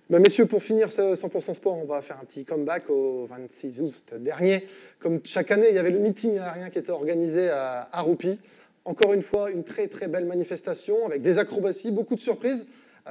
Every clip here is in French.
Messieurs, pour finir ce 100% sport, on va faire un petit comeback au 26 août dernier. Comme chaque année, il y avait le meeting aérien qui était organisé à Roupi. Encore une fois, une très très belle manifestation avec des acrobaties, beaucoup de surprises,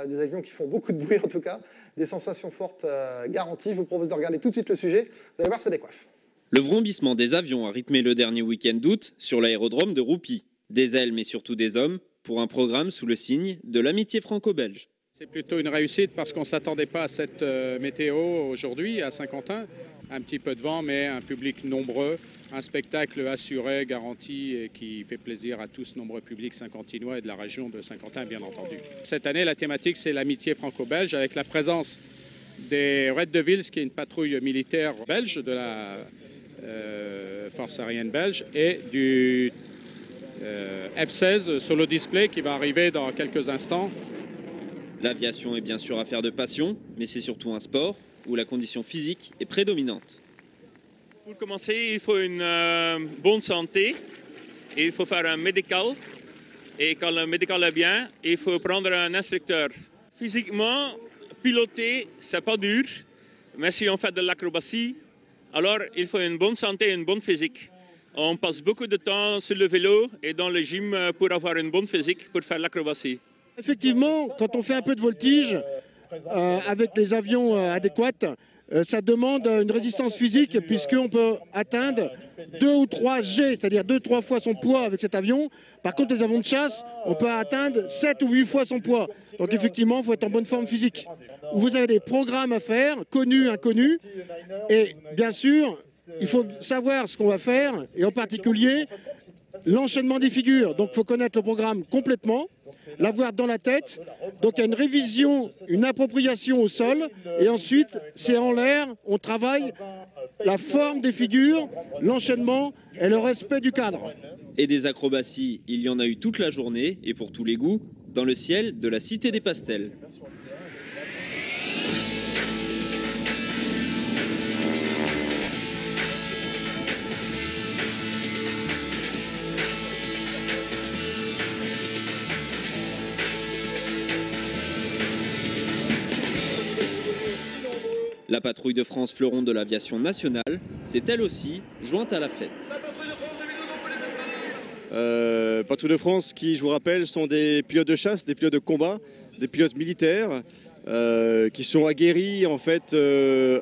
des avions qui font beaucoup de bruit en tout cas, des sensations fortes garanties. Je vous propose de regarder tout de suite le sujet. Vous allez voir, c'est des coiffes. Le vrombissement des avions a rythmé le dernier week-end d'août sur l'aérodrome de Roupi. Des ailes, mais surtout des hommes, pour un programme sous le signe de l'amitié franco-belge. C'est plutôt une réussite parce qu'on ne s'attendait pas à cette météo aujourd'hui à Saint-Quentin. Un petit peu de vent, mais un public nombreux, un spectacle assuré, garanti et qui fait plaisir à tous nombreux publics saint-quentinois et de la région de Saint-Quentin, bien entendu. Cette année, la thématique, c'est l'amitié franco-belge avec la présence des Red Devils, qui est une patrouille militaire belge de la force aérienne belge, et du F-16 sur le display qui va arriver dans quelques instants. L'aviation est bien sûr affaire de passion, mais c'est surtout un sport où la condition physique est prédominante. Pour commencer, il faut une bonne santé, et il faut faire un médical, et quand le médical est bien, il faut prendre un instructeur. Physiquement, piloter, c'est pas dur, mais si on fait de l'acrobatie, alors il faut une bonne santé et une bonne physique. On passe beaucoup de temps sur le vélo et dans le gym pour avoir une bonne physique pour faire l'acrobatie. Effectivement, quand on fait un peu de voltige avec les avions adéquats, ça demande une résistance physique puisqu'on peut atteindre 2 ou 3 G, c'est-à-dire 2-3 fois son poids avec cet avion. Par contre, les avions de chasse, on peut atteindre 7 ou 8 fois son poids. Donc effectivement, il faut être en bonne forme physique. Vous avez des programmes à faire, connus, inconnus, et bien sûr, il faut savoir ce qu'on va faire, et en particulier l'enchaînement des figures. Donc il faut connaître le programme complètement, l'avoir dans la tête. Donc il y a une révision, une appropriation au sol, et ensuite c'est en l'air, on travaille la forme des figures, l'enchaînement et le respect du cadre. Et des acrobaties, il y en a eu toute la journée, et pour tous les goûts, dans le ciel de la Cité des Pastels. La patrouille de France fleuron de l'aviation nationale s'est elle aussi jointe à la fête. Patrouille de France qui, je vous rappelle, sont des pilotes de chasse, des pilotes de combat, des pilotes militaires qui sont aguerris en fait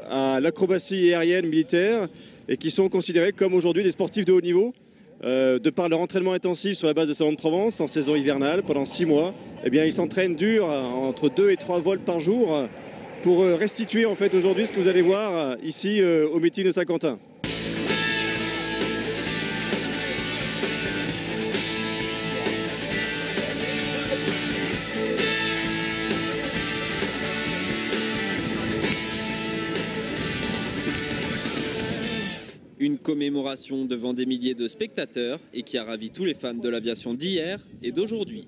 à l'acrobatie aérienne militaire et qui sont considérés comme aujourd'hui des sportifs de haut niveau. De par leur entraînement intensif sur la base de Salon de Provence en saison hivernale pendant 6 mois, eh bien, ils s'entraînent dur entre 2 et 3 vols par jour pour restituer en fait aujourd'hui ce que vous allez voir ici au meeting de Saint-Quentin. Une commémoration devant des milliers de spectateurs et qui a ravi tous les fans de l'aviation d'hier et d'aujourd'hui.